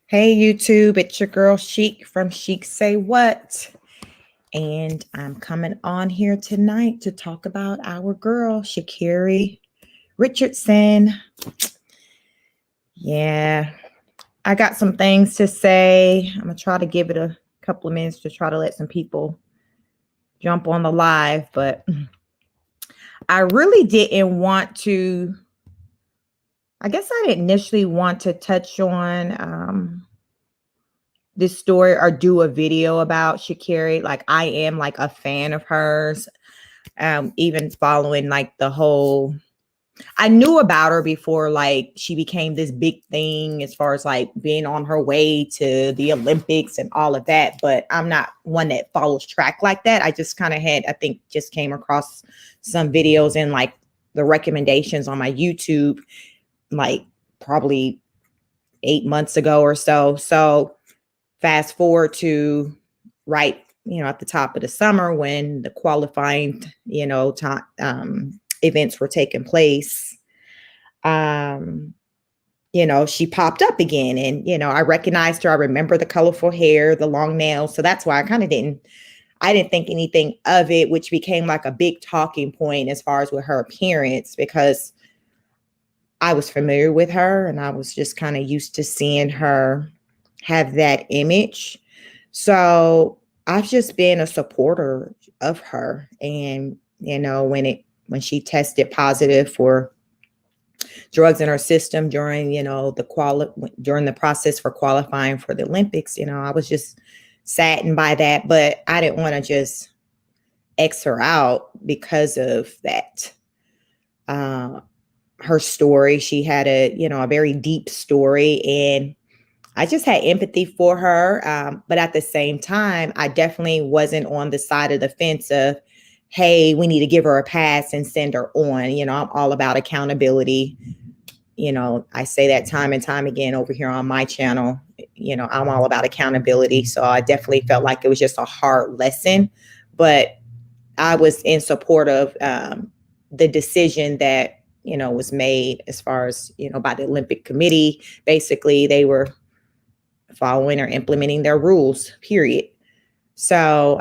Hey YouTube, it's your girl Chic from Chic Say What. And I'm coming on here tonight to talk about our girl, Sha Carri Richardson. Yeah, I got some things to say. I'm going to try to give it a couple of minutes to try to let some people jump on the live, but I really didn't want to. I guess I didn't initially want to touch on this story or do a video about Sha Carri. Like, I am like a fan of hers. Even following like the whole, I knew about her before like she became this big thing as far as like being on her way to the Olympics and all of that, but I'm not one that follows track like that. I just kind of had, I think, just came across some videos and like the recommendations on my YouTube, like probably 8 months ago or so. So fast forward to right, at the top of the summer when the qualifying, events were taking place. She popped up again and, I recognized her. I remember the colorful hair, the long nails. So that's why I didn't think anything of it, which became like a big talking point as far as with her appearance, because I was familiar with her and I was just kind of used to seeing her have that image. So I've just been a supporter of her. And, when she tested positive for drugs in her system during, during the process for qualifying for the Olympics, I was just saddened by that, but I didn't want to just X her out because of that. Her story, she had a very deep story, and I just had empathy for her. But at the same time, I definitely wasn't on the side of the fence of, hey, we need to give her a pass and send her on. I'm all about accountability. I say that time and time again over here on my channel. I'm all about accountability. So I definitely felt like it was just a hard lesson, but I was in support of the decision that, was made as far as, by the Olympic Committee. Basically, they were following or implementing their rules, period. So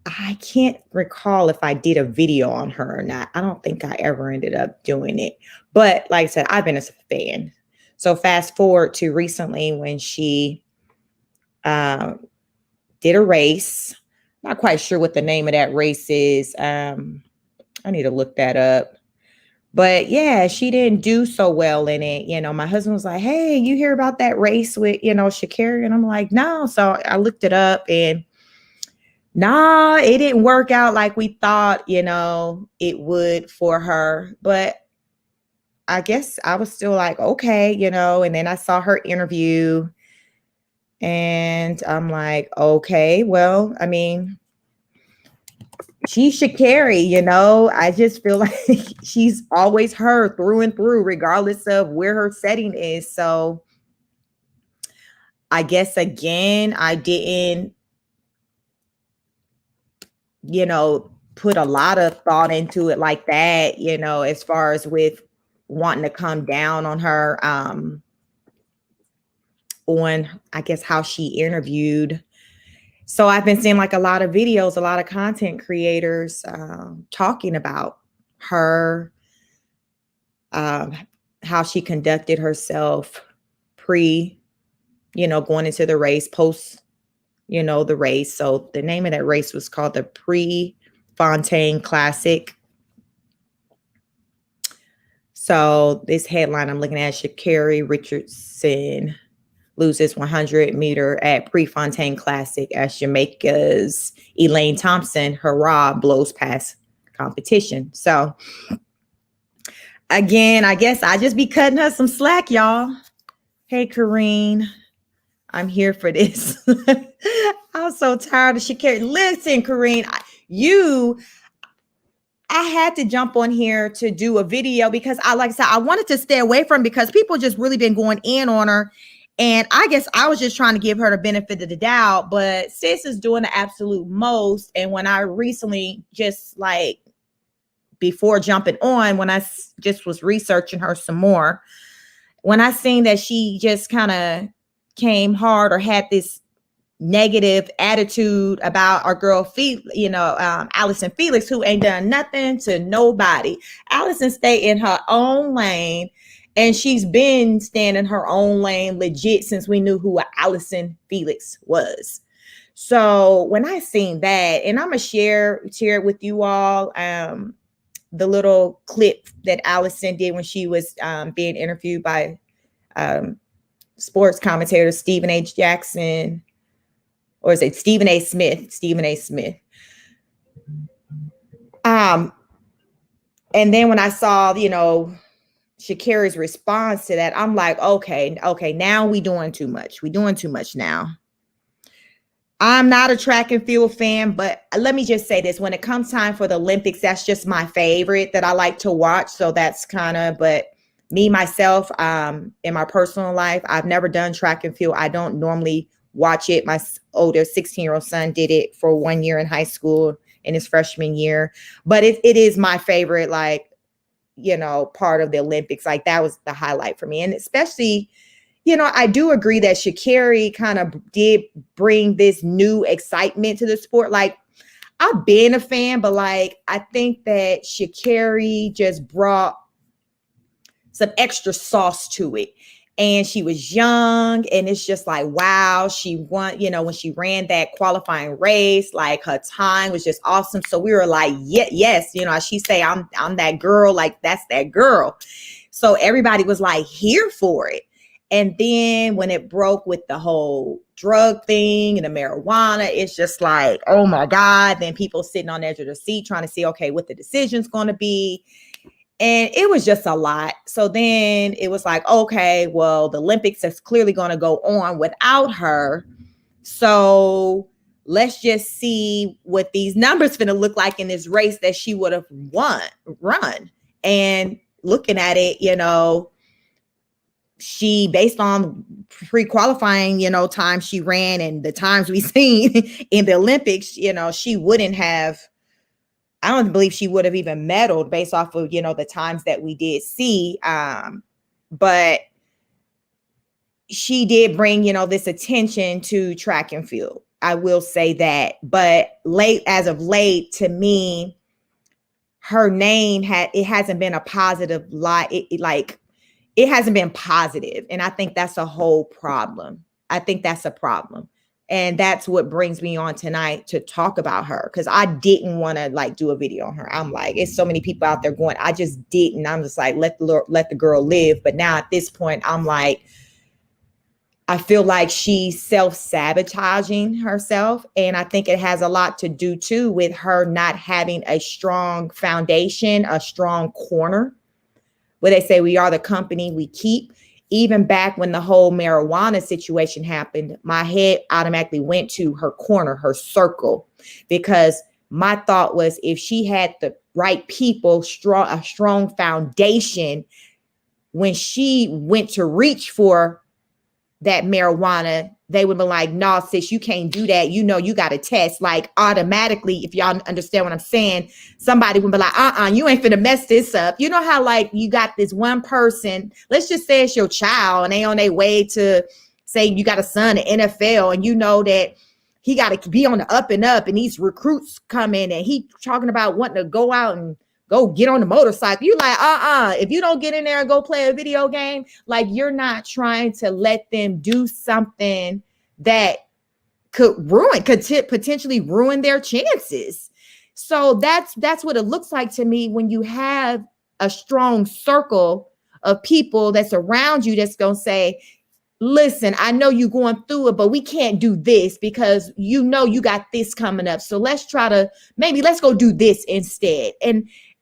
I can't recall if I did a video on her or not. I don't think I ever ended up doing it. But like I said, I've been a fan. So fast forward to recently when she did a race. Not quite sure what the name of that race is. I need to look that up. But yeah, she didn't do so well in it. My husband was like, hey, you hear about that race with, Sha Carri? And I'm like, no. So I looked it up and nah, it didn't work out like we thought, it would for her. But I guess I was still like, okay, and then I saw her interview and I'm like, okay, well, I mean, she should carry, I just feel like she's always her through and through, regardless of where her setting is. So I guess, again, I didn't, put a lot of thought into it like that, as far as with wanting to come down on her, on, I guess, how she interviewed. So I've been seeing like a lot of videos, a lot of content creators talking about her, how she conducted herself pre, going into the race, post, the race. So the name of that race was called the Prefontaine Classic. So this headline I'm looking at, Sha Carri Richardson loses 100-meter at Prefontaine Classic as Jamaica's Elaine Thompson, hurrah, blows past competition. So again, I guess I just be cutting her some slack, y'all. Hey, Kareen, I'm here for this. I'm so tired of Sha Carri. Listen, Kareen, I had to jump on here to do a video because like I said, I wanted to stay away from, because people just really been going in on her. And I guess I was just trying to give her the benefit of the doubt, but sis is doing the absolute most. And when I recently, just like before jumping on, when I just was researching her some more, when I seen that she just kind of came hard or had this negative attitude about our girl, Allyson Felix, who ain't done nothing to nobody. Allyson stayed in her own lane, and she's been staying in her own lane legit since we knew who Allyson Felix was. So when I seen that, and I'm gonna share it with you all, the little clip that Allyson did when she was being interviewed by sports commentator Stephen H. Jackson, or is it Stephen A. Smith? Stephen A. Smith. And then when I saw, Sha Carri's response to that, I'm like, okay, now we doing too much. We doing too much now. I'm not a track and field fan, but let me just say this. When it comes time for the Olympics, that's just my favorite that I like to watch. So that's but me, myself, in my personal life, I've never done track and field. I don't normally watch it. My older 16-year-old son did it for 1 year in high school in his freshman year. But it is my favorite, part of the Olympics. Like, that was the highlight for me. And especially, I do agree that Sha Carri kind of did bring this new excitement to the sport. Like, I've been a fan, but I think that Sha Carri just brought some extra sauce to it. And she was young, and it's just like, wow, she won, when she ran that qualifying race, her time was just awesome. So we were like, yes, she say, I'm that girl, that's that girl. So everybody was here for it. And then when it broke with the whole drug thing and the marijuana, it's just like, oh my God. Then people sitting on the edge of the seat trying to see, okay, what the decision's going to be. And it was just a lot. So then it was like, okay, well, the Olympics is clearly going to go on without her. So let's just see what these numbers going to look like in this race that she would have run. And looking at it, she, based on pre-qualifying, time she ran and the times we seen in the Olympics, she wouldn't have, I don't believe she would have even medaled based off of, the times that we did see. But she did bring, this attention to track and field. I will say that. But as of late, to me, her name hasn't been a positive light. It hasn't been positive. And I think that's a whole problem. I think that's a problem. And that's what brings me on tonight to talk about her. Because I didn't want to do a video on her. I'm like, it's so many people out there going, I just didn't. I'm just like, let the girl live. But now at this point, I'm like, I feel like she's self-sabotaging herself. And I think it has a lot to do too with her not having a strong foundation, a strong corner. Where they say we are the company we keep. Even back when the whole marijuana situation happened, my head automatically went to her corner, her circle, because my thought was, if she had the right people, a strong foundation, when she went to reach for that marijuana, they would be like, no, sis, you can't do that. You got to test. Automatically, if y'all understand what I'm saying, somebody would be like, you ain't finna mess this up. You know how you got this one person, let's just say it's your child, and they on their way to, say you got a son in NFL, and that he got to be on the up and up, and these recruits come in, and he talking about wanting to go out and go get on the motorcycle. You like, if you don't get in there and go play a video game, you're not trying to let them do something that could potentially ruin their chances. So that's what it looks like to me when you have a strong circle of people that's around you that's going to say, listen, I know you're going through it, but we can't do this because you got this coming up. So let's go do this instead.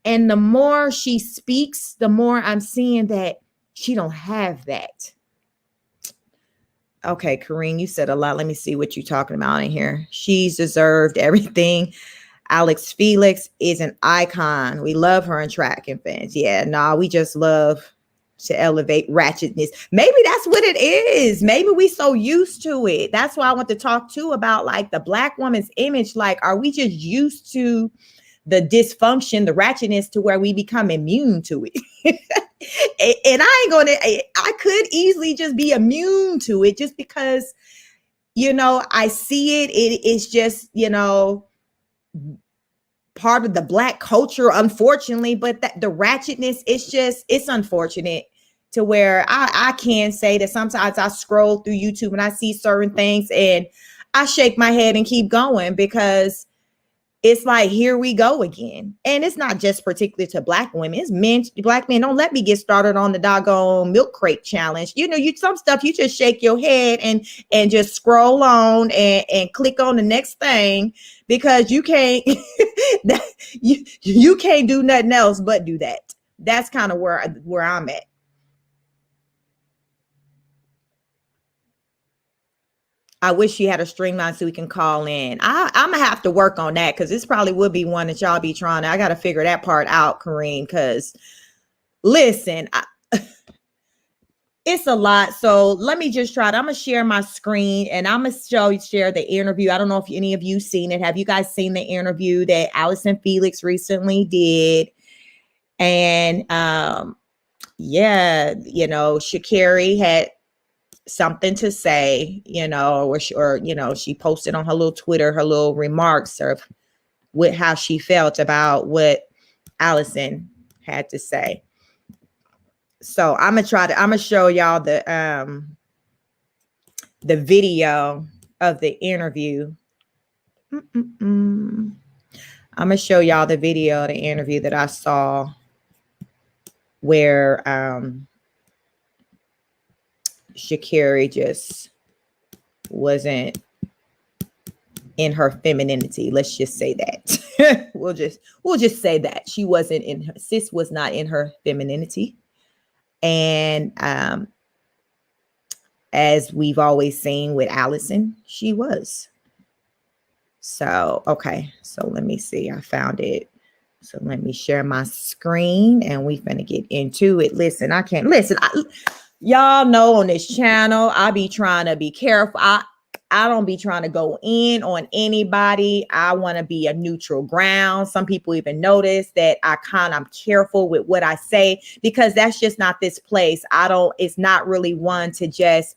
And the more she speaks, the more I'm seeing that she don't have that. Okay, Karine, you said a lot. Let me see what you're talking about in here. She's deserved everything. Allyson Felix is an icon. We love her in track and fans. Yeah, we just love to elevate ratchetness. Maybe that's what it is. Maybe we so used to it. That's why I want to talk too about the Black woman's image. Are we just used to the dysfunction, the ratchetness, to where we become immune to it. And I could easily just be immune to it just because, I see it. It's just, part of the Black culture, unfortunately, but that the ratchetness, it's unfortunate to where I can say that sometimes I scroll through YouTube and I see certain things and I shake my head and keep going, because it's like, here we go again. And it's not just particular to Black women, it's men, Black men. Don't let me get started on the doggone milk crate challenge. Some stuff you just shake your head and just scroll on and click on the next thing, because you can't you can't do nothing else but do that. That's kind of where I'm at. I wish you had a streamline so we can call in. I'm gonna have to work on that, because this probably would be one that y'all be trying to. I got to figure that part out, Kareen, because listen, it's a lot. So let me just try it. I'm gonna share my screen and I'm gonna share the interview. I don't know if any of you seen it. Have you guys seen the interview that Allyson Felix recently did? And Sha Carri had something to say, or she posted on her little Twitter, her little remarks of how she felt about what Allyson had to say. So I'm gonna show y'all the video of the interview. I'm gonna show y'all the video of the interview that I saw where Sha Carri just wasn't in her femininity. Let's just say that. we'll just say that she wasn't sis was not in her femininity. And as we've always seen with Allyson, she was. So, okay. So let me see. I found it. So let me share my screen and we finna get into it. Listen, y'all know on this channel, I be trying to be careful. I don't be trying to go in on anybody. I want to be a neutral ground. Some people even notice that I'm careful with what I say, because that's just not this place. It's not really one to just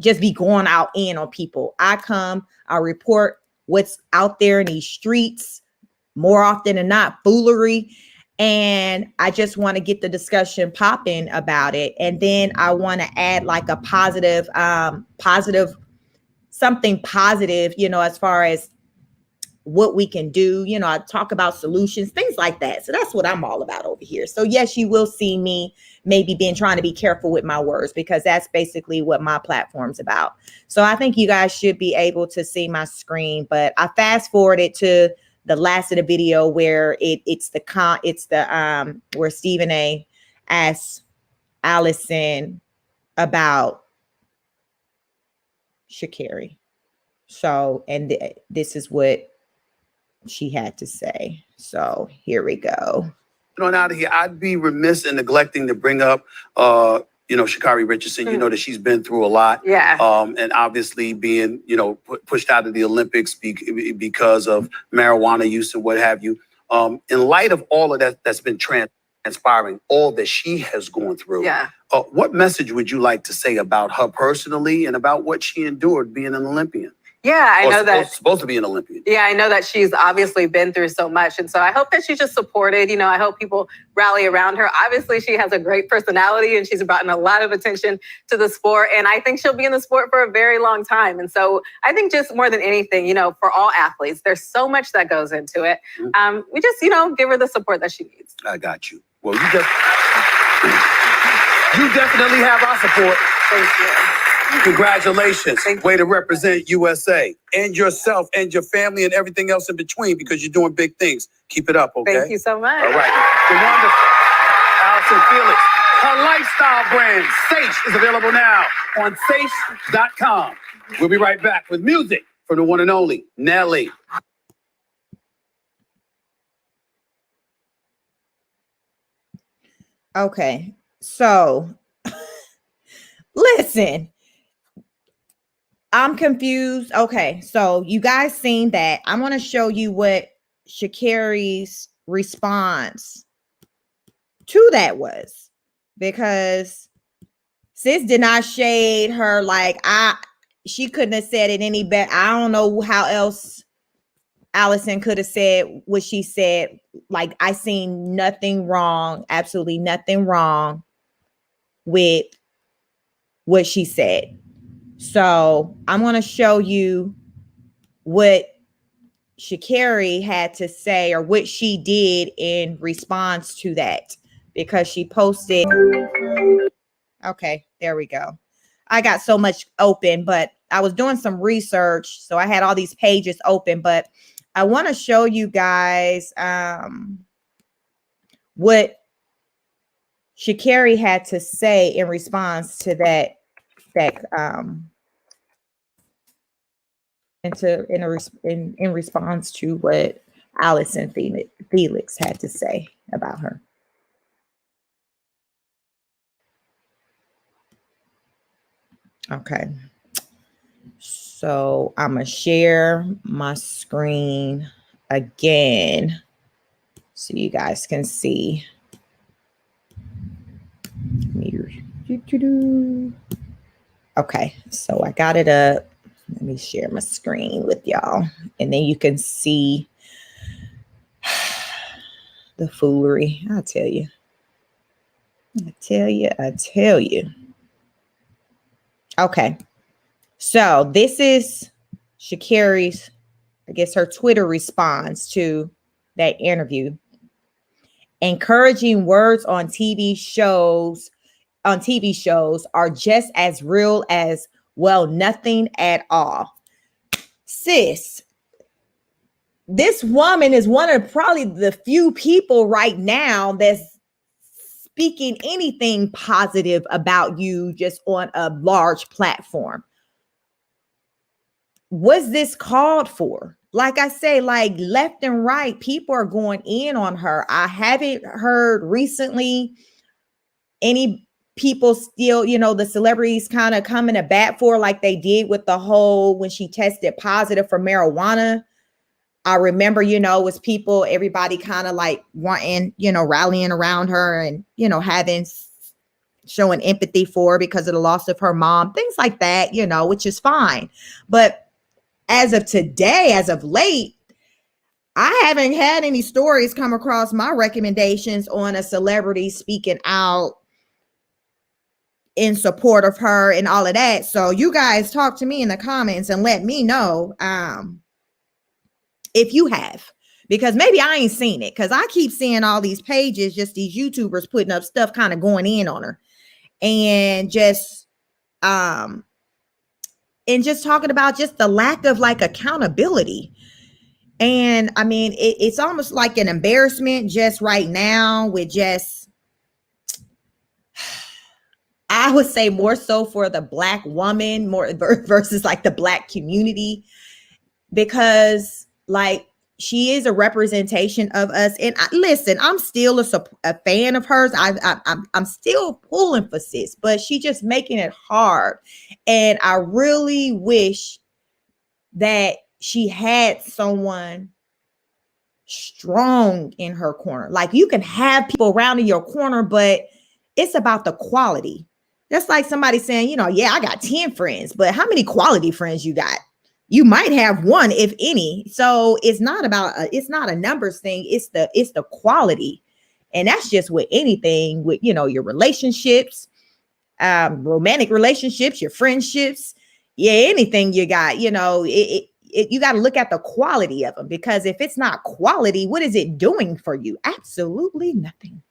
be going out in on people. I report what's out there in these streets, more often than not, foolery. And I just want to get the discussion popping about it. And then I want to add like a positive, something positive, as far as what we can do. I talk about solutions, things like that. So that's what I'm all about over here. So yes, you will see me maybe trying to be careful with my words, because that's basically what my platform's about. So I think you guys should be able to see my screen, but I fast forwarded to the last of the video where it's where Stephen A asks Allyson about Sha Carri. So, and this is what she had to say. So here we go. Out of here, I'd be remiss in neglecting to bring up, Sha Carri Richardson. You know that she's been through a lot. Yeah. And obviously being, pushed out of the Olympics because of marijuana use and what have you. In light of all of that that's been transpiring, all that she has gone through. Yeah. What message would you like to say about her personally and about what she endured being an Olympian? Yeah, I know that supposed to be an Olympian. Yeah, I know that she's obviously been through so much. And so I hope that she's just supported. I hope people rally around her. Obviously, she has a great personality and she's brought a lot of attention to the sport. And I think she'll be in the sport for a very long time. And so I think just more than anything, for all athletes, there's so much that goes into it. We just, give her the support that she needs. I got you. Well, you definitely have our support. Thank you. Congratulations. Way to represent USA and yourself and your family and everything else in between, because you're doing big things. Keep it up, okay? Thank you so much. All right. The wonderful Allyson Felix. Her lifestyle brand, Sache, is available now on Sache.com. We'll be right back with music from the one and only Nelly. Okay. So, listen. I'm confused. Okay, so you guys seen that. I want to show you what Sha Carri's response to that was, because sis did not shade her. Like, she couldn't have said it any better. I don't know how else Allyson could have said what she said. Like, I seen nothing wrong, absolutely nothing wrong with what she said. So I'm going to show you what Sha Carri had to say, or what she did in response to that, because she posted. Okay, there we go. I got so much open, but I was doing some research, so I had all these pages open, but I want to show you guys what Sha Carri had to say in response to that in response to what Allyson Felix had to say about her. Okay. So I'm going to share my screen again so you guys can see. Okay, so I got it up. Let me share my screen with y'all, and then you can see the foolery. I tell you. Okay, so this is Sha Carri's, I guess, her Twitter response to that interview. Encouraging words on TV shows are just as real as, well, nothing at all. Sis, this woman is one of probably the few people right now that's speaking anything positive about you just on a large platform. Was this called for? Like I say, like left and right, people are going in on her. I haven't heard recently any people still, the celebrities kind of coming to bat for, like they did with the whole, when she tested positive for marijuana. I remember, it was people, everybody kind of like wanting, rallying around her and, showing empathy for her because of the loss of her mom, things like that, which is fine. But as of today, as of late, I haven't had any stories come across my recommendations on a celebrity speaking out in support of her and all of that. So you guys talk to me in the comments and let me know if you have, because maybe I ain't seen it, because I keep seeing all these pages, just these YouTubers putting up stuff kind of going in on her and just talking about just the lack of like accountability. And I mean, it's almost like an embarrassment just right now with just, I would say more so for the Black woman, more versus like the Black community, because like she is a representation of us. And listen, I'm still a fan of hers. I'm still pulling for sis, but she just making it hard. And I really wish that she had someone strong in her corner. Like, you can have people around in your corner, but it's about the quality. That's like somebody saying, yeah, I got 10 friends, but how many quality friends you got? You might have one, if any. So it's not a numbers thing. It's the quality. And that's just with anything, with, your relationships, romantic relationships, your friendships, anything you got, you got to look at the quality of them, because if it's not quality, what is it doing for you? Absolutely nothing.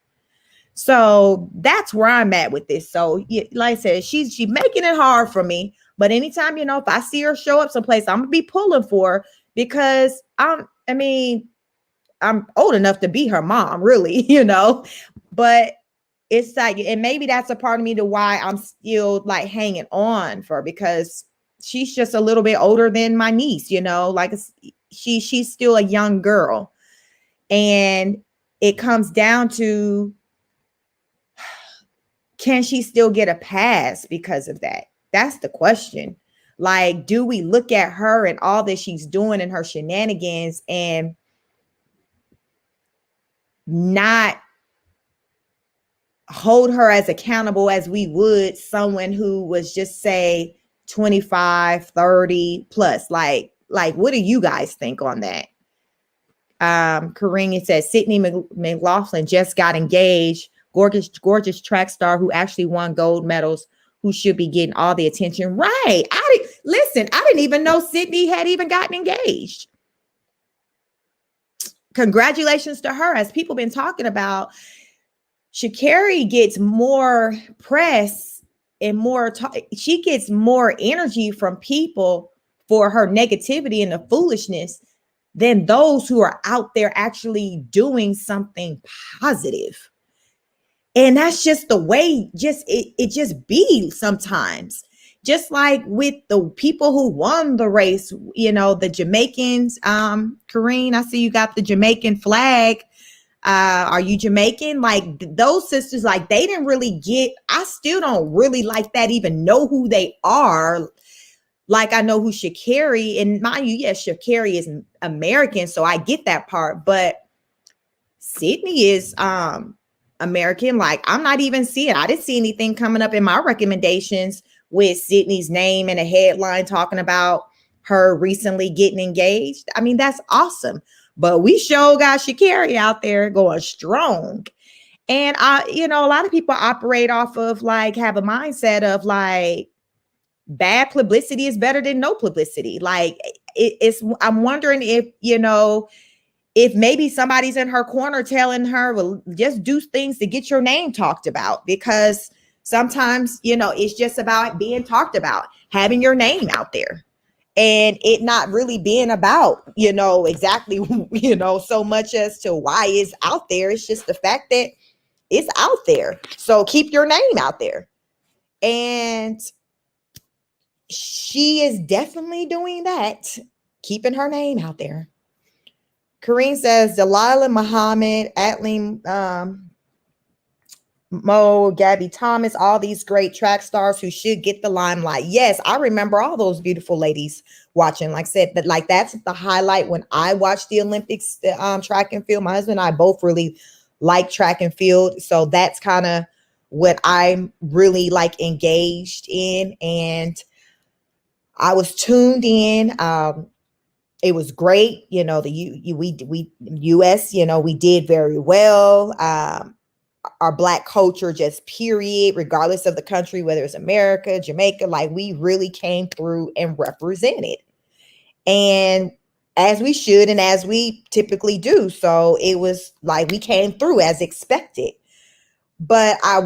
So that's where I'm at with this. So like I said, she's making it hard for me. But anytime, if I see her show up someplace, I'm gonna be pulling for her, because I'm old enough to be her mom, really, but it's like, and maybe that's a part of me to why I'm still like hanging on for her, because she's just a little bit older than my niece, like she's still a young girl. And it comes down to, can she still get a pass because of that? That's the question. Like, do we look at her and all that she's doing and her shenanigans and not hold her as accountable as we would someone who was just say 25, 30 plus. Like what do you guys think on that? Karine says Sydney McLaughlin just got engaged. Gorgeous track star who actually won gold medals, who should be getting all the attention. Right. I didn't even know Sydney had even gotten engaged. Congratulations to her. As people been talking about, Sha Carri gets more press and she gets more energy from people for her negativity and the foolishness than those who are out there actually doing something positive. And that's just the way it just be sometimes. Just like with the people who won the race, the Jamaicans, Karine, I see you got the Jamaican flag. Are you Jamaican? Like those sisters, like they didn't really I still don't really like that, even know who they are. Like I know who Sha Carri, and mind you, yes, Sha Carri is American, so I get that part. But Sydney is American. Like I'm not even seeing. I didn't see anything coming up in my recommendations with Sydney's name and a headline talking about her recently getting engaged. I mean, that's awesome. But we sure got Sha Carri out there going strong. And a lot of people operate off of have a mindset of bad publicity is better than no publicity. Like I'm wondering if maybe somebody's in her corner telling her, well, just do things to get your name talked about, because sometimes, it's just about being talked about, having your name out there, and it not really being about, exactly, so much as to why it's out there. It's just the fact that it's out there. So keep your name out there. And she is definitely doing that, keeping her name out there. Karine says Delilah Muhammad, Atleen Mo, Gabby Thomas, all these great track stars who should get the limelight. Yes, I remember all those beautiful ladies watching. Like I said, but that's the highlight when I watched the Olympics, track and field. My husband and I both really like track and field. So that's kind of what I'm really engaged in. And I was tuned in. It was great. The U.S., we did very well. Our Black culture, just period, regardless of the country, whether it's America, Jamaica, we really came through and represented. And as we should, and as we typically do. So it was we came through as expected. But I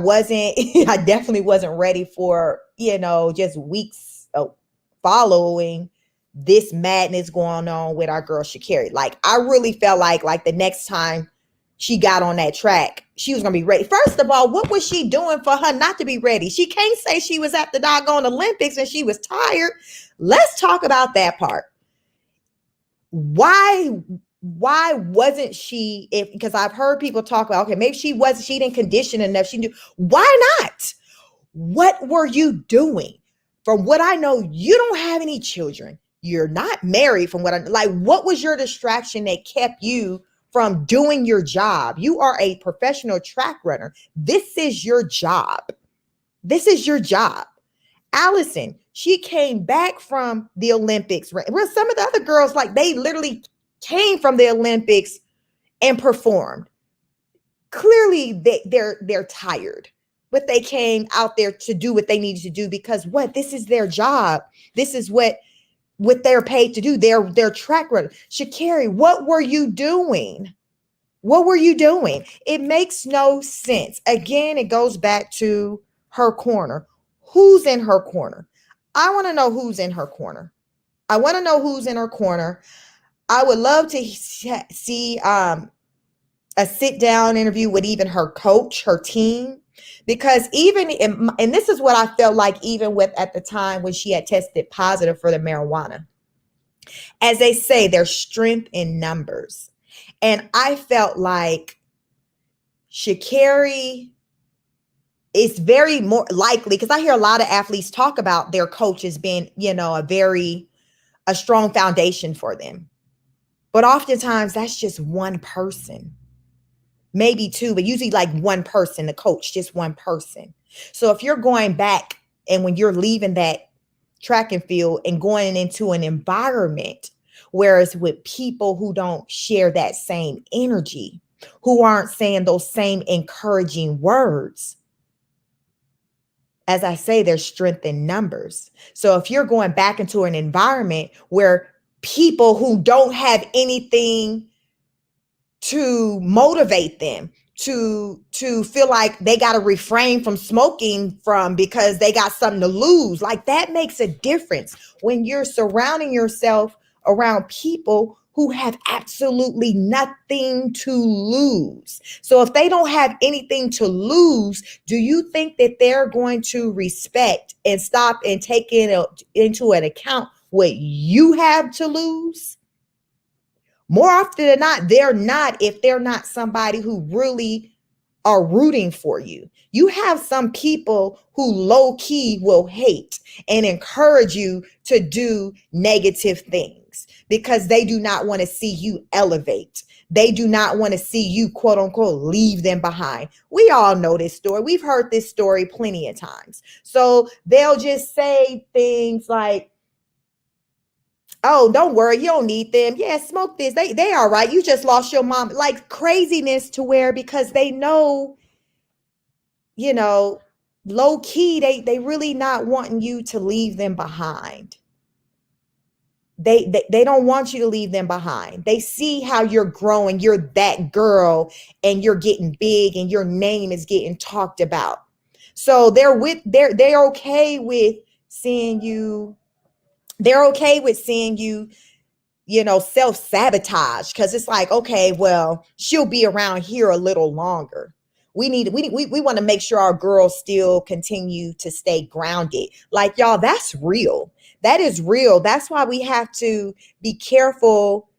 definitely wasn't ready for, just weeks following this madness going on with our girl Sha Carri. I really felt like the next time she got on that track, she was gonna be ready. First of all, what was she doing for her not to be ready? She can't say she was at the doggone Olympics and she was tired. Let's talk about that part. Why wasn't she? Because I've heard people talk about, okay, maybe she didn't condition enough. She knew. Why not? What were you doing? From what I know, you don't have any children. You're not married. From what what was your distraction that kept you from doing your job? You are a professional track runner. This is your job. This is your job. Allyson, she came back from the Olympics. Well, some of the other girls, they literally came from the Olympics and performed. Clearly, they're tired, but they came out there to do what they needed to do because this is their job. This is what they're paid to do. They're track runners. Sha Carri, what were you doing? What were you doing? It makes no sense. Again, it goes back to her corner. Who's in her corner? I want to know who's in her corner. I want to know who's in her corner. I would love to see a sit-down interview with even her coach, her team, because and this is what I felt like even with at the time when she had tested positive for the marijuana. As they say, there's strength in numbers. And I felt like Sha Carri is very more likely, because I hear a lot of athletes talk about their coaches being, a strong foundation for them. But oftentimes that's just one person. maybe two, but usually like one person, the coach, just one person. So if you're going back and when you're leaving that track and field and going into an environment, whereas with people who don't share that same energy, who aren't saying those same encouraging words, as I say, there's strength in numbers. So if you're going back into an environment where people who don't have anything to motivate them, to feel like they got to refrain from smoking from because they got something to lose, like that makes a difference when you're surrounding yourself around people who have absolutely nothing to lose. So if they don't have anything to lose, do you think that they're going to respect and stop and take into an account what you have to lose? More often than not, they're not, if they're not somebody who really are rooting for you. You have some people who low key will hate and encourage you to do negative things because they do not want to see you elevate. They do not want to see you, quote unquote, leave them behind. We all know this story. We've heard this story plenty of times. So they'll just say things like, oh, don't worry, you don't need them. Yeah, smoke this. They all right. You just lost your mom. Like craziness to where, because they know, low key, they really not wanting you to leave them behind. They don't want you to leave them behind. They see how you're growing. You're that girl and you're getting big and your name is getting talked about. So they're okay with seeing you. They're okay with seeing you, self-sabotage, because it's like, okay, well, she'll be around here a little longer. We want to make sure our girls still continue to stay grounded. Like, y'all, that's real. That is real. That's why we have to be careful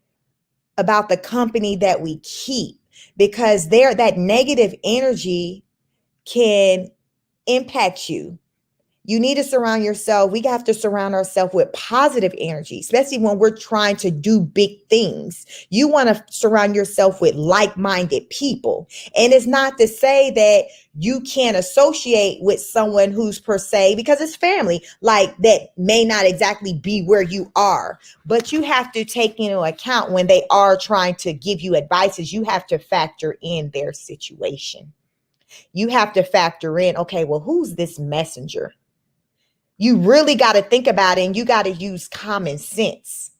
about the company that we keep, because that negative energy can impact you. You need to surround yourself. We have to surround ourselves with positive energy, especially when we're trying to do big things. You want to surround yourself with like-minded people. And it's not to say that you can't associate with someone who's per se, because it's family, like that may not exactly be where you are. But you have to take into account when they are trying to give you advices, you have to factor in their situation. You have to factor in, okay, well, who's this messenger? You really got to think about it, and you got to use common sense.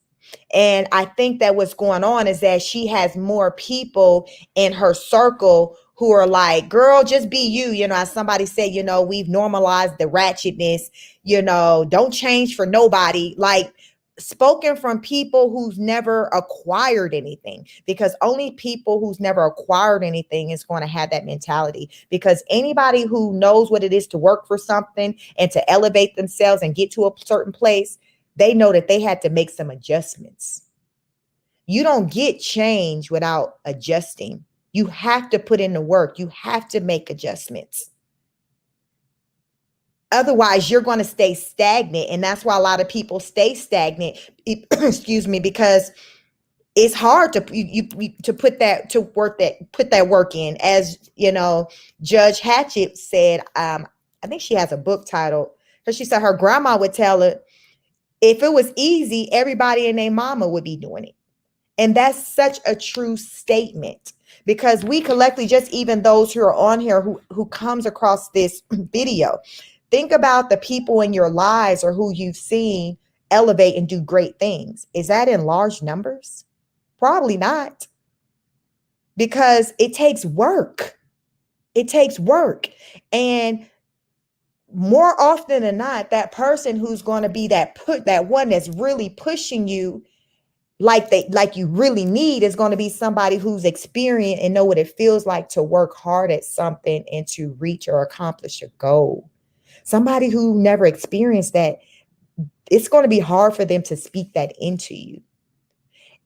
And I think that what's going on is that she has more people in her circle who are like, girl, just be you. As somebody said, we've normalized the ratchetness, don't change for nobody. Like, spoken from people who's never acquired anything, because only people who's never acquired anything is going to have that mentality. Because anybody who knows what it is to work for something and to elevate themselves and get to a certain place, they know that they had to make some adjustments. You don't get change without adjusting. You have to put in the work. You have to make adjustments. Otherwise, you're going to stay stagnant. And that's why a lot of people stay stagnant, excuse me, because it's hard to put that work in. As Judge Hatchett said, I think she has a book titled, because she said her grandma would tell her, if it was easy, everybody and their mama would be doing it. And that's such a true statement, because we collectively, just even those who are on here who comes across this video, think about the people in your lives or who you've seen elevate and do great things. Is that in large numbers? Probably not, because it takes work. It takes work. And more often than not, that person who's going to be that one that's really pushing you like you really need is going to be somebody who's experienced and know what it feels like to work hard at something and to reach or accomplish a goal. Somebody who never experienced that, it's going to be hard for them to speak that into you.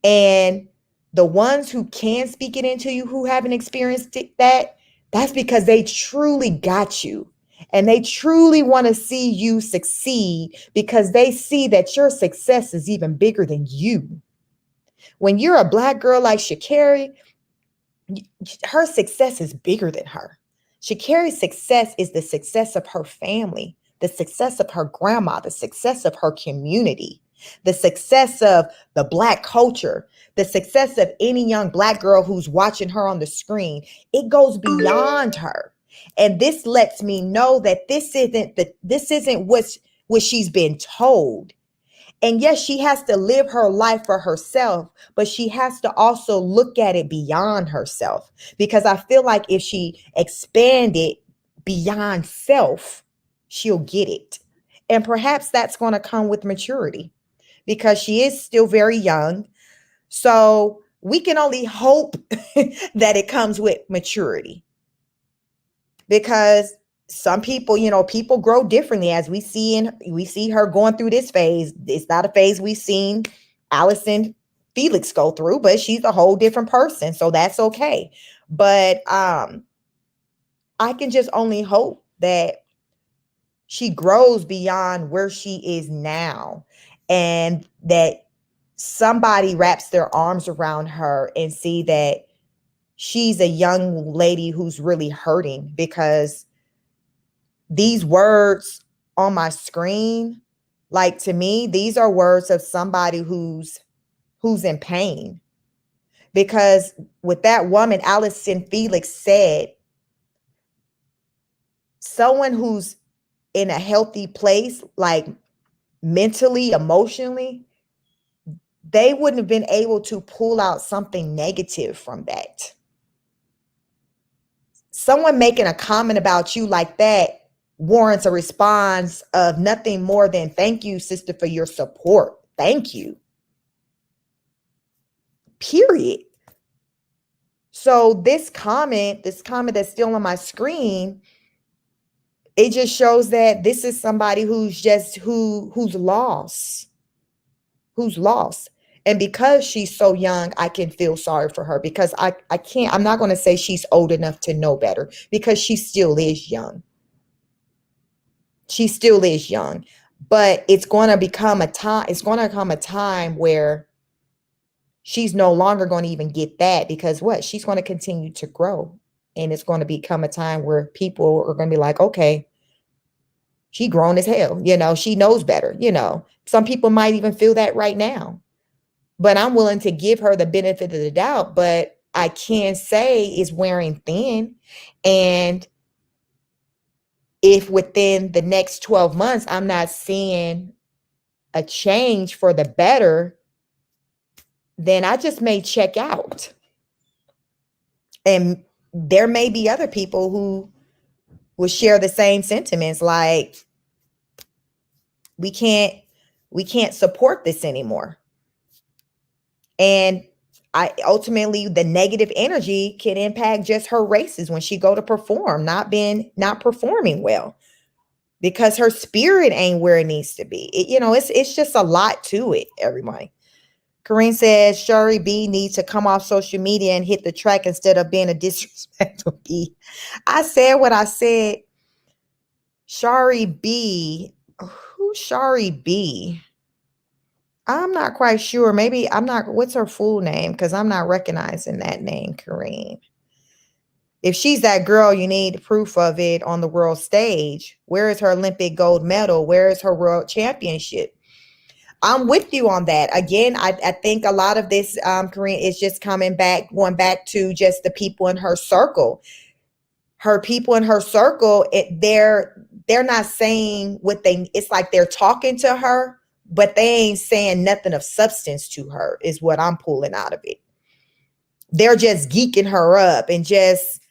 And the ones who can speak it into you, who haven't experienced that's because they truly got you. And they truly want to see you succeed, because they see that your success is even bigger than you. When you're a Black girl like Sha Carri, her success is bigger than her. Sha Carri's success is the success of her family, the success of her grandma, the success of her community, the success of the Black culture, the success of any young Black girl who's watching her on the screen. It goes beyond her. And this lets me know that this isn't what she's been told. And yes, she has to live her life for herself, but she has to also look at it beyond herself. Because I feel like if she expanded beyond self, she'll get it. And perhaps that's going to come with maturity because she is still very young. So we can only hope that it comes with maturity, because some people, people grow differently, as we see her going through this phase. It's not a phase we've seen Allyson Felix go through, but she's a whole different person. So that's okay. But I can just only hope that she grows beyond where she is now, and that somebody wraps their arms around her and see that she's a young lady who's really hurting. Because these words on my screen, like, to me, these are words of somebody who's in pain. Because with that woman, Allyson Felix said, someone who's in a healthy place, like mentally, emotionally, they wouldn't have been able to pull out something negative from that. Someone making a comment about you like that warrants a response of nothing more than, thank you, sister, for your support. Thank you. Period. So this comment that's still on my screen, it just shows that this is somebody who's lost. And because she's so young, I can feel sorry for her, because I'm not going to say she's old enough to know better, because she still is young. She still is young, but it's going to come a time where she's no longer going to even get that, because she's going to continue to grow. And it's going to become a time where people are going to be like, okay, she grown as hell. She knows better. Some people might even feel that right now, but I'm willing to give her the benefit of the doubt. But I can say is wearing thin. And if within the next 12 months, I'm not seeing a change for the better, then I just may check out. And there may be other people who will share the same sentiments, like, we can't support this anymore. And ultimately, the negative energy can impact just her races when she go to perform, not performing well, because her spirit ain't where it needs to be. It's just a lot to it, everybody. Corinne says, Shari B needs to come off social media and hit the track instead of being a disrespectful B. I said what I said. Shari B. Who's Shari B? I'm not quite sure. Maybe what's her full name? Because I'm not recognizing that name, Corinne. If she's that girl, you need proof of it on the world stage. Where is her Olympic gold medal? Where is her world championship? I'm with you on that. Again, I think a lot of this, Corinne, is just going back to just the people in her circle. Her people in her circle, they're not saying it's like they're talking to her, but they ain't saying nothing of substance to her, is what I'm pulling out of it. They're just geeking her up, and just,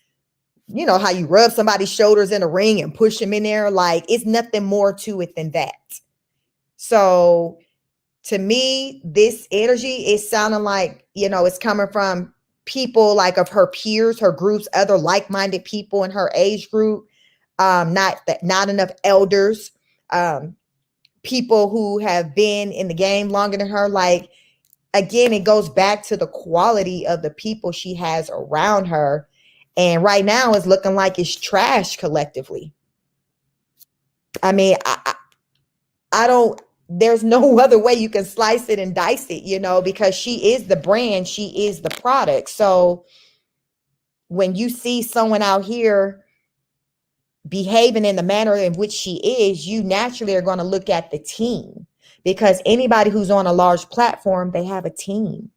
how you rub somebody's shoulders in a ring and push them in there. Like, it's nothing more to it than that. So to me, this energy is sounding like, it's coming from people like of her peers, her groups, other like-minded people in her age group. Not enough elders, people who have been in the game longer than her. Like, again, it goes back to the quality of the people she has around her. And right now it's looking like it's trash collectively. I mean, I don't, there's no other way you can slice it and dice it, because she is the brand, she is the product. So when you see someone out here behaving in the manner in which she is, you naturally are going to look at the team, because anybody who's on a large platform, they have a team.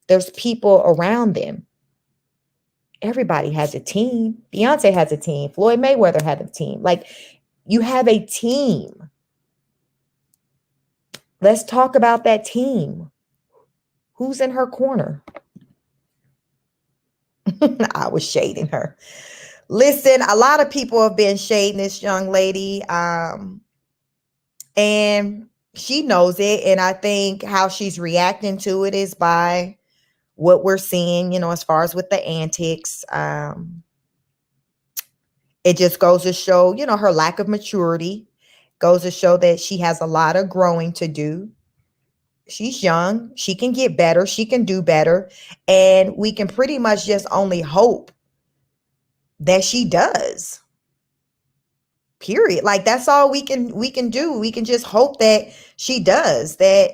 There's people around them. Everybody has a team. Beyonce has a team. Floyd Mayweather had a team. Like, you have a team. Let's talk about that team. Who's in her corner? I was shading her. Listen, a lot of people have been shading this young lady, and she knows it. And I think how she's reacting to it is by what we're seeing, as far as with the antics. It just goes to show, her lack of maturity. Goes to show that she has a lot of growing to do. She's young. She can get better. She can do better. And we can pretty much just only hope that she does. Period. Like, that's all we can do. We can just hope that she does, that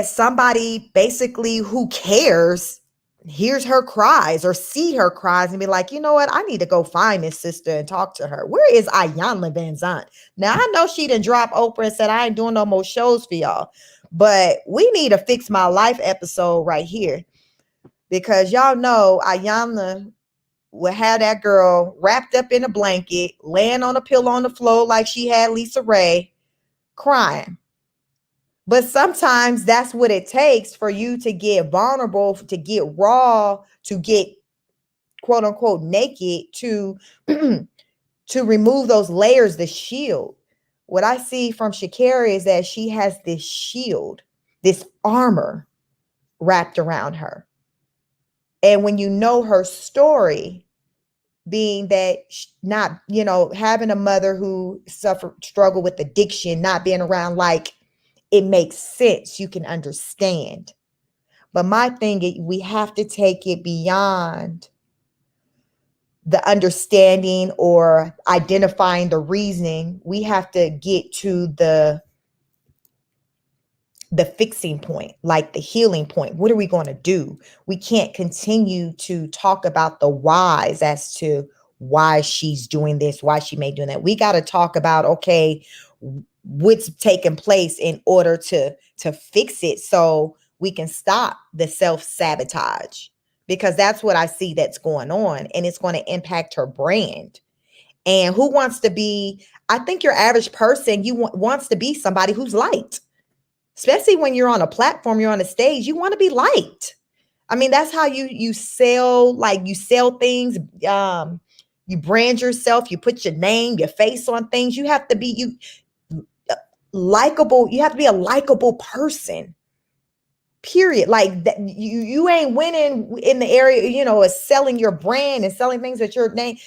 somebody basically who cares hears her cries or see her cries and be like, you know what? I need to go find this sister and talk to her. Where is Iyanla Vanzant? Now, I know she done dropped Oprah and said, I ain't doing no more shows for y'all, but we need a Fix My Life episode right here, because y'all know Iyanla will have that girl wrapped up in a blanket, laying on a pillow on the floor like she had Lisa Ray, crying. But sometimes that's what it takes for you to get vulnerable, to get raw, to get quote unquote naked, to to remove those layers, the shield. What I see from Sha Carri is that she has this shield, this armor wrapped around her. And when you know her story, being that not, having a mother who struggled with addiction, not being around, like, it makes sense. You can understand. But my thing is, we have to take it beyond the understanding or identifying the reasoning. We have to get to the fixing point, like the healing point. What are we going to do? We can't continue to talk about the whys as to why she's doing this, why she may do that. We got to talk about, okay, what's taking place in order to fix it, so we can stop the self-sabotage, because that's what I see that's going on, and it's going to impact her brand. And who wants to be, I think your average person, wants to be somebody who's liked, especially when you're on a platform, you're on a stage, you want to be liked. I mean, that's how you sell, like, you sell things. You brand yourself, you put your name, your face on things. You have to be likable. You have to be a likable person, period. Like, that, you ain't winning in the area, of selling your brand and selling things with your name.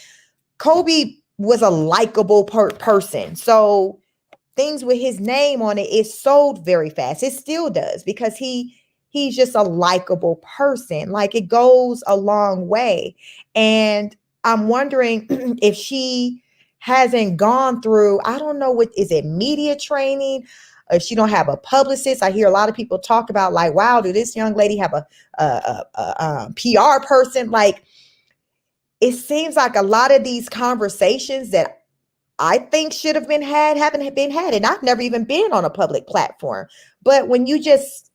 Kobe was a likable person. So things with his name on it sold very fast. It still does, because he's just a likable person. Like, it goes a long way. And I'm wondering if she hasn't gone through, I don't know, what is it, media training? If she don't have a publicist. I hear a lot of people talk about, like, wow, did this young lady have a PR person? Like, it seems like a lot of these conversations that I think should have been had haven't been had. And I've never even been on a public platform. But when you just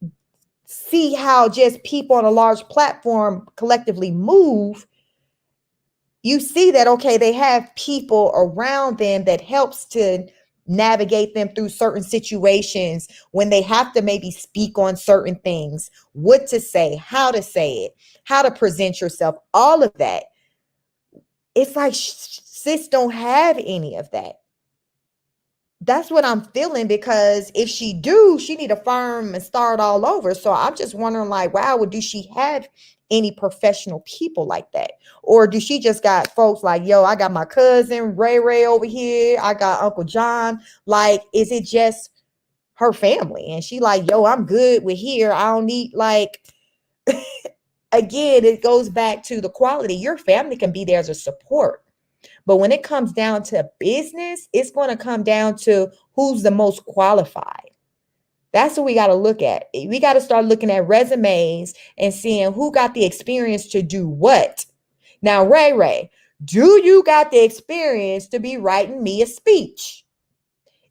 see how just people on a large platform collectively move, you see that, okay, they have people around them that helps to navigate them through certain situations when they have to maybe speak on certain things, what to say, how to present yourself, all of that. It's like sis don't have any of that. That's what I'm feeling, because if she do, she need a firm and start all over. So I'm just wondering, like, wow, do she have any professional people like that? Or do she just got folks like, yo, I got my cousin Ray over here, I got Uncle John? Like, is it just her family? And she like, yo, I'm good with here. I don't need, like, again, it goes back to the quality. Your family can be there as a support. But when it comes down to business, it's going to come down to who's the most qualified. That's what we got to look at. We got to start looking at resumes and seeing who got the experience to do what. Now, Ray, do you got the experience to be writing me a speech?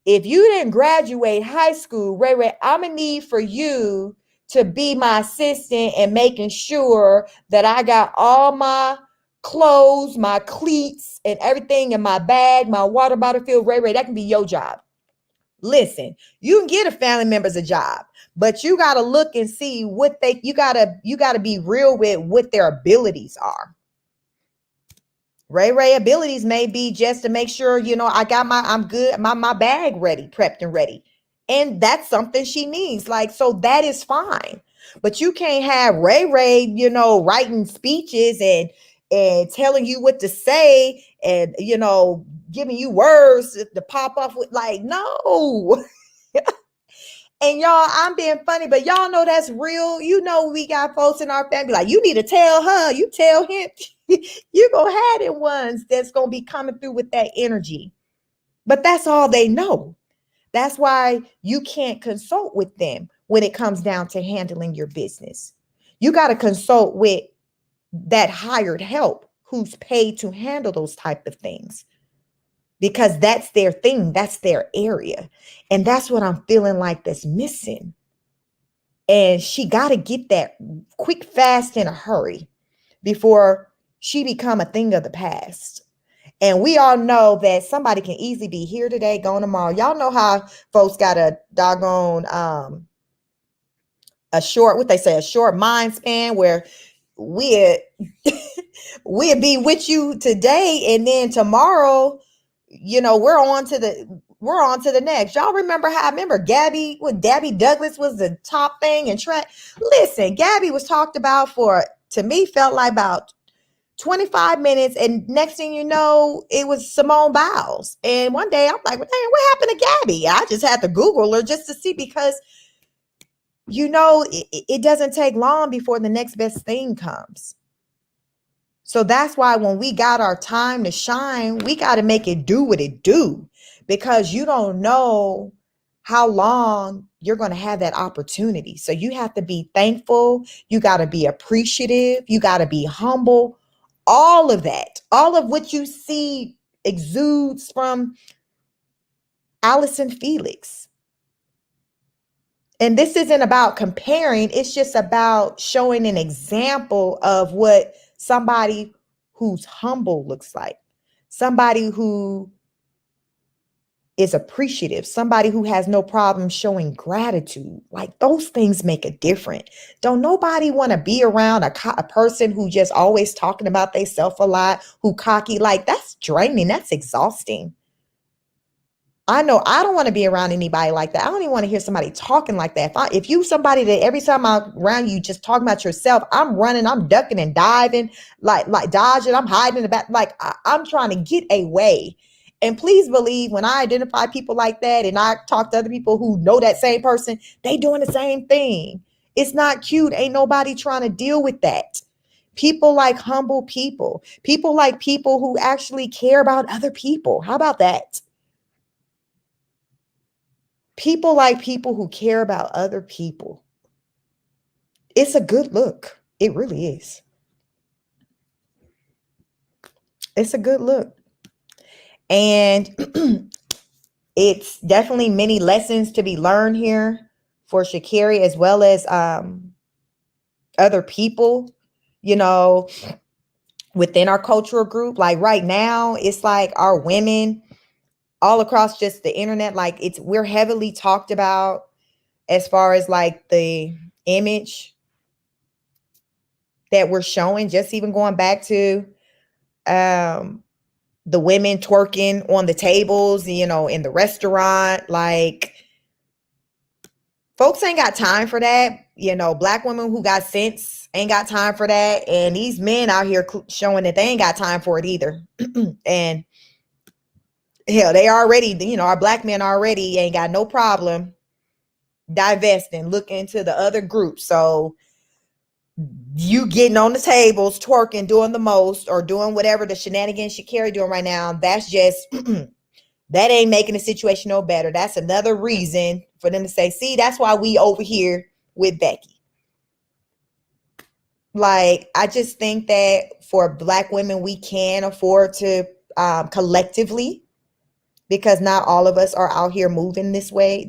If you didn't graduate high school, Ray, I'm gonna need for you to be my assistant and making sure that I got all my clothes, my cleats, and everything in my bag, my water bottle filled. Ray, that can be your job. Listen, you can get a family member's a job, but you got to look and see what you got to be real with what their abilities are. Ray abilities may be just to make sure, I got I'm good, my bag ready, prepped and ready. And that's something she needs. Like, so that is fine. But you can't have Ray, writing speeches and telling you what to say and, giving you words to pop off with, like, no. And y'all, I'm being funny, but y'all know that's real. We got folks in our family like, you need to tell her, you tell him, you're going to have them ones that's going to be coming through with that energy. But that's all they know. That's why you can't consult with them when it comes down to handling your business. You got to consult with that hired help who's paid to handle those type of things. Because that's their thing, that's their area. And that's what I'm feeling like that's missing. And she got to get that quick, fast, in a hurry before she become a thing of the past. And we all know that somebody can easily be here today, gone tomorrow. Y'all know how folks got a doggone, a short mind span where we'll be with you today. And then tomorrow, we're on to the next. Y'all remember Gabby, when Gabby Douglas was the top thing in track. Listen, Gabby was talked about to me, felt like about 25 minutes. And next thing you know, it was Simone Biles. And one day I'm like, well, dang, what happened to Gabby? I just had to Google her just to see, because it doesn't take long before the next best thing comes. So that's why when we got our time to shine, we got to make it do what it do, because you don't know how long you're going to have that opportunity. So you have to be thankful. You got to be appreciative. You got to be humble. All of that, all of what you see exudes from Allyson Felix. And this isn't about comparing. It's just about showing an example of what somebody who's humble looks like, somebody who is appreciative, somebody who has no problem showing gratitude. Like, those things make a difference. Don't nobody want to be around a person who just always talking about themselves a lot, who cocky. Like, that's draining. That's exhausting. I know I don't want to be around anybody like that. I don't even want to hear somebody talking like that. If you somebody that every time I'm around you just talking about yourself, I'm running, I'm ducking and diving, like dodging, I'm hiding in the back. Like, I'm trying to get away. And please believe, when I identify people like that and I talk to other people who know that same person, they doing the same thing. It's not cute. Ain't nobody trying to deal with that. People like humble people. People like people who actually care about other people. How about that? People like people who care about other people. It's a good look. It really is. It's a good look. And it's definitely many lessons to be learned here for Sha Carri, as well as other people, within our cultural group. Like right now, it's like our women all across just the internet, like we're heavily talked about as far as like the image that we're showing, just even going back to the women twerking on the tables, in the restaurant. Like, folks ain't got time for that. Black women who got sense ain't got time for that. And these men out here showing that they ain't got time for it either. And hell, they already, our black men already ain't got no problem divesting, looking to the other group. So you getting on the tables, twerking, doing the most, or doing whatever the shenanigans Sha Carri doing right now, that's just That ain't making the situation no better. That's another reason for them to say, see, that's why we over here with Becky. Like, I just think that for Black women, we can afford to collectively, because not all of us are out here moving this way,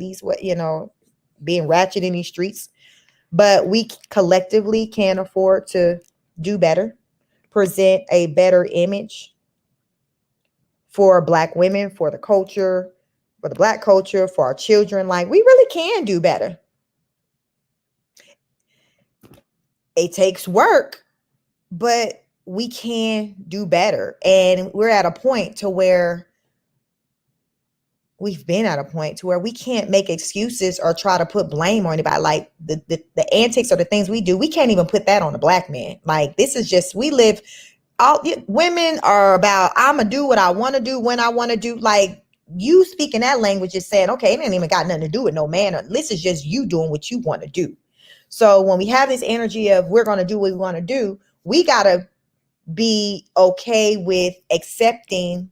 being ratchet in these streets. But we collectively can afford to do better, present a better image for Black women, for the culture, for the Black culture, for our children. Like, we really can do better. It takes work, but we can do better. And we're at a point to where we've been at a point to where we can't make excuses or try to put blame on anybody. Like the antics or the things we do, we can't even put that on the Black man. Like, this is just, we live, all women are about, I'm gonna do what I want to do when I want to do. Like, you speaking that language is saying, okay, it ain't even got nothing to do with no man. This is just you doing what you want to do. So when we have this energy of we're going to do what we want to do, we got to be okay with accepting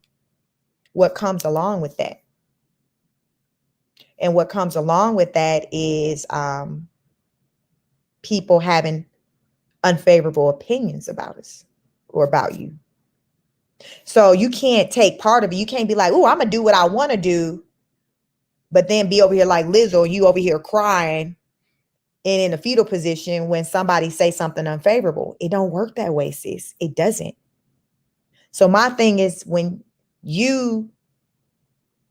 what comes along with that. And what comes along with that is people having unfavorable opinions about us or about you. So you can't take part of it. You can't be like, oh, I'm going to do what I want to do, but then be over here like Lizzo, you over here crying and in a fetal position when somebody say something unfavorable. It don't work that way, sis. It doesn't. So my thing is, when you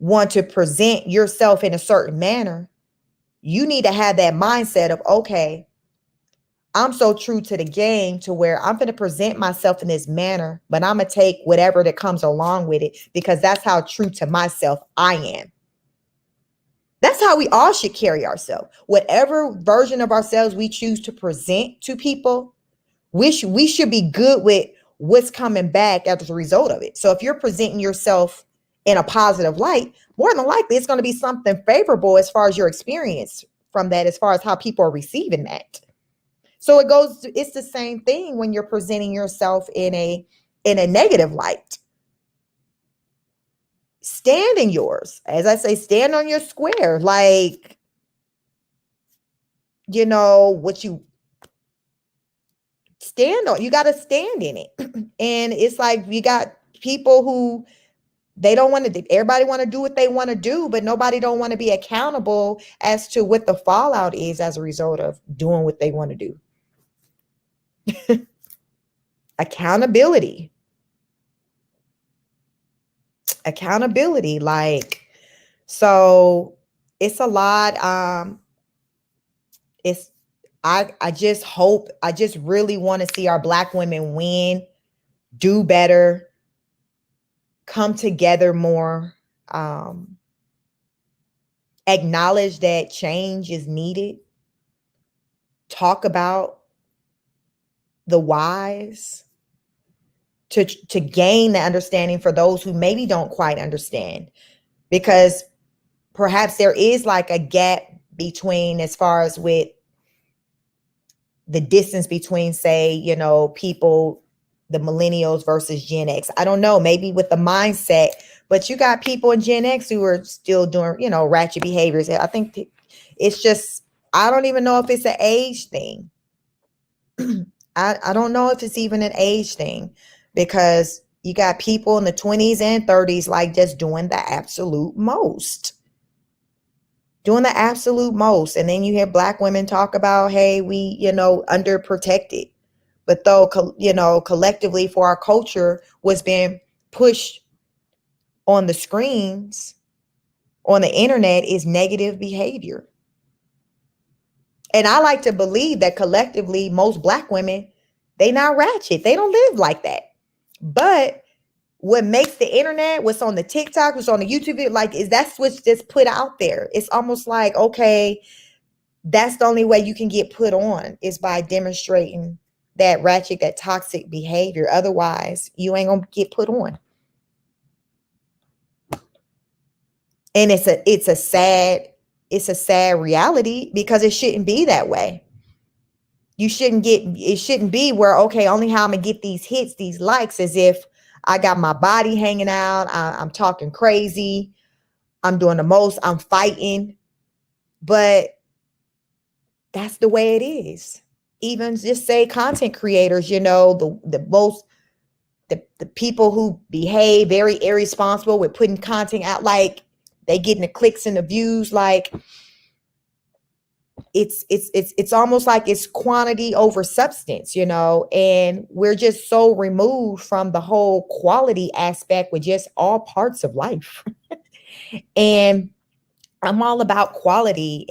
want to present yourself in a certain manner, you need to have that mindset of, okay, I'm so true to the game to where I'm going to present myself in this manner, but I'm going to take whatever that comes along with it, because that's how true to myself I am. That's how we all should carry ourselves. Whatever version of ourselves we choose to present to people, we should be good with what's coming back as a result of it. So if you're presenting yourself in a positive light, more than likely it's going to be something favorable as far as your experience from that, as far as how people are receiving that. So it's the same thing when you're presenting yourself in a negative light. Stand in yours. As I say, stand on your square. Like, what you stand on, you got to stand in it. And it's like, you got people who, they don't want to, everybody want to do what they want to do, but nobody don't want to be accountable as to what the fallout is as a result of doing what they want to do. Accountability, like, so it's a lot. I just really want to see our Black women win, do better, come together more, acknowledge that change is needed, talk about the whys, to gain the understanding for those who maybe don't quite understand, because perhaps there is like a gap between, as far as with the distance between, say, people, the millennials versus Gen X. I don't know, maybe with the mindset, but you got people in Gen X who are still doing, ratchet behaviors. I think it's just, I don't even know if it's an age thing. I don't know if it's even an age thing, because you got people in the 20s and 30s, like, just doing the absolute most. And then you hear Black women talk about, hey, we, underprotected. But though, collectively for our culture, what's being pushed on the screens, on the internet, is negative behavior. And I like to believe that collectively, most Black women, they not ratchet. They don't live like that. But what makes the internet, what's on the TikTok, what's on the YouTube, like, is that's what's just put out there. It's almost like, okay, that's the only way you can get put on, is by demonstrating that ratchet, that toxic behavior. Otherwise, you ain't gonna get put on. And it's a sad reality, because it shouldn't be that way. It shouldn't be where, okay, only how I'm gonna get these hits, these likes, as if I got my body hanging out, I'm talking crazy, I'm doing the most, I'm fighting, but that's the way it is. Even just say content creators, the people who behave very irresponsible with putting content out, like they getting the clicks and the views, like it's almost like it's quantity over substance, and we're just so removed from the whole quality aspect with just all parts of life. And I'm all about quality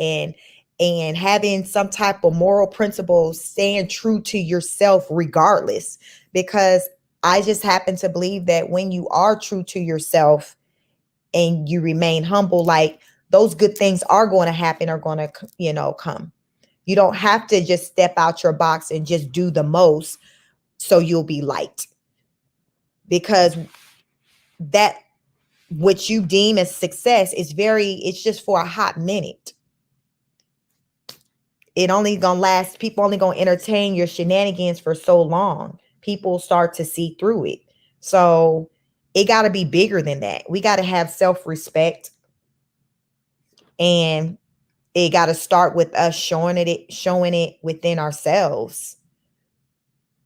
and having some type of moral principles, staying true to yourself regardless, because I just happen to believe that when you are true to yourself and you remain humble, like those good things are going to happen, are going to, come. You don't have to just step out your box and just do the most so you'll be liked, because that what you deem as success is it's just for a hot minute. It only gonna last, people only gonna entertain your shenanigans for so long. People start to see through it. So it got to be bigger than that. We got to have self-respect, and it got to start with us showing it within ourselves.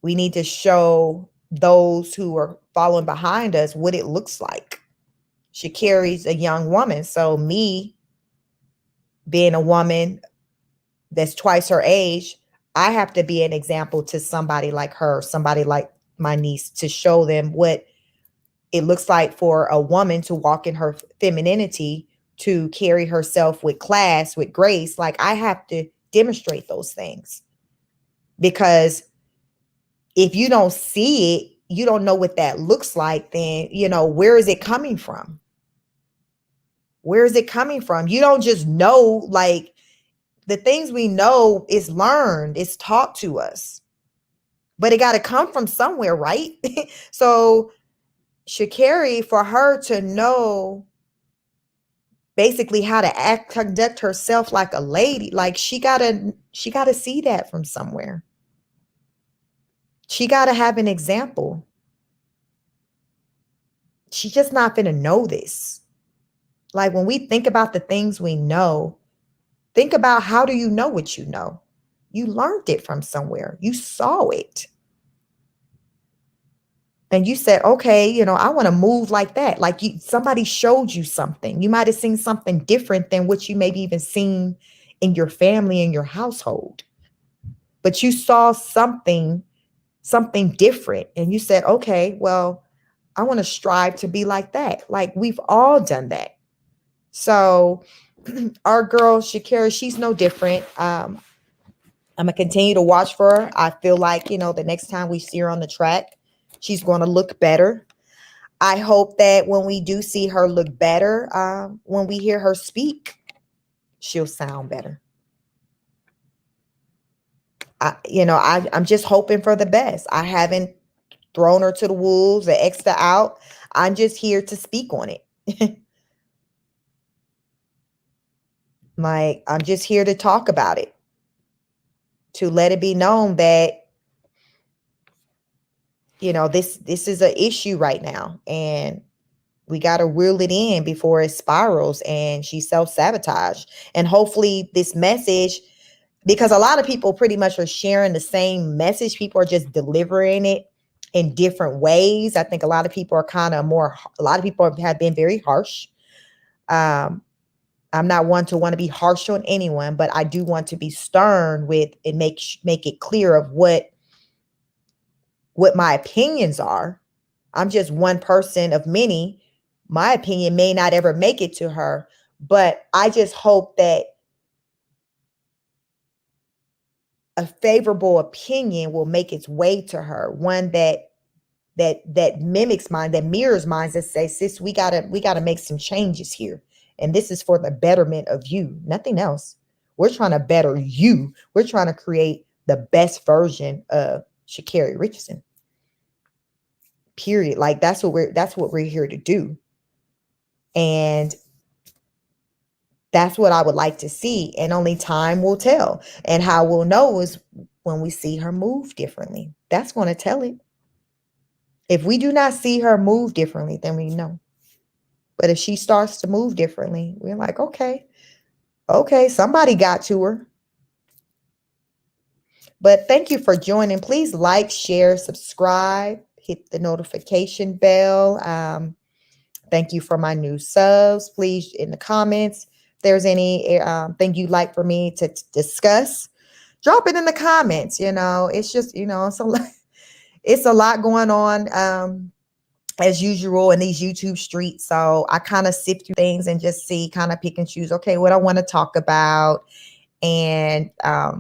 We need to show those who are following behind us what it looks like. Sha Carri's a young woman, so me being a woman that's twice her age, I have to be an example to somebody like her, somebody like my niece, to show them what it looks like for a woman to walk in her femininity, to carry herself with class, with grace. Like, I have to demonstrate those things, because if you don't see it, you don't know what that looks like, then, where is it coming from? Where is it coming from? You don't just know, like, the things we know is learned, it's taught to us, but it got to come from somewhere, right? So Sha Carri, for her to know basically how to conduct herself like a lady, like she gotta see that from somewhere. She gotta have an example. She's just not gonna know this. Like, when we think about the things we know, think about, how do you know what you know? You learned it from somewhere. You saw it. And you said, okay, I want to move like that. Like, somebody showed you something. You might have seen something different than what you maybe even seen in your family, in your household. But you saw something different. And you said, okay, well, I want to strive to be like that. Like, we've all done that. So our girl, Sha Carri, she's no different. I'm going to continue to watch for her. I feel like, the next time we see her on the track, she's going to look better. I hope that when we do see her look better, when we hear her speak, she'll sound better. I'm just hoping for the best. I haven't thrown her to the wolves or X'd her out. I'm just here to speak on it. Like, I'm just here to talk about it, to let it be known that, this is an issue right now, and we got to reel it in before it spirals and she self-sabotage. And hopefully this message, because a lot of people pretty much are sharing the same message, people are just delivering it in different ways. I think a lot of people are a lot of people have been very harsh. I'm not one to want to be harsh on anyone, but I do want to be stern with and make it clear of what my opinions are. I'm just one person of many. My opinion may not ever make it to her, but I just hope that a favorable opinion will make its way to her. One that mimics mine, that mirrors mine, that says, sis, we gotta make some changes here. And this is for the betterment of you, nothing else. We're trying to better you. We're trying to create the best version of Sha Carri Richardson. Period. Like, that's what we're here to do. And that's what I would like to see. And only time will tell. And how we'll know is when we see her move differently. That's going to tell it. If we do not see her move differently, then we know. But if she starts to move differently, we're like, okay, somebody got to her. But thank you for joining. Please like, share, subscribe, hit the notification bell. Thank you for my new subs. Please, in the comments, if there's any thing you'd like for me to discuss, drop it in the comments. It's just, it's a lot going on as usual in these YouTube streets. So I kind of sift through things and just see, kind of pick and choose, okay, what I want to talk about, and try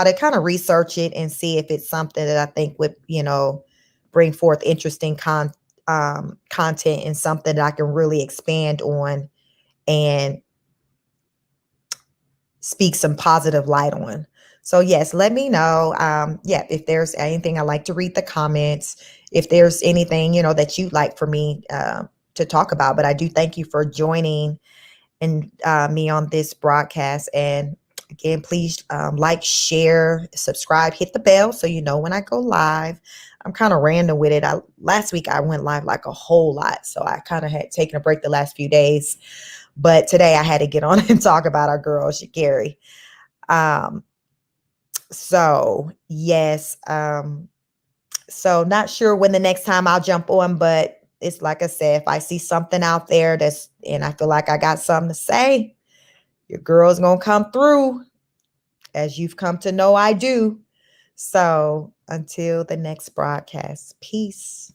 to kind of research it and see if it's something that I think would, bring forth interesting content and something that I can really expand on and speak some positive light on. So yes, let me know. If there's anything, I like to read the comments. If there's anything, that you'd like for me to talk about. But I do thank you for joining me on this broadcast. And again, please like, share, subscribe, hit the bell so you know when I go live. I'm kind of random with it. Last week I went live like a whole lot, so I kind of had taken a break the last few days. But today I had to get on and talk about our girl, Sha Carri. So yes. So not sure when the next time I'll jump on, but it's like I said, if I see something out there and I feel like I got something to say, your girl's gonna come through, as you've come to know I do. So until the next broadcast, peace.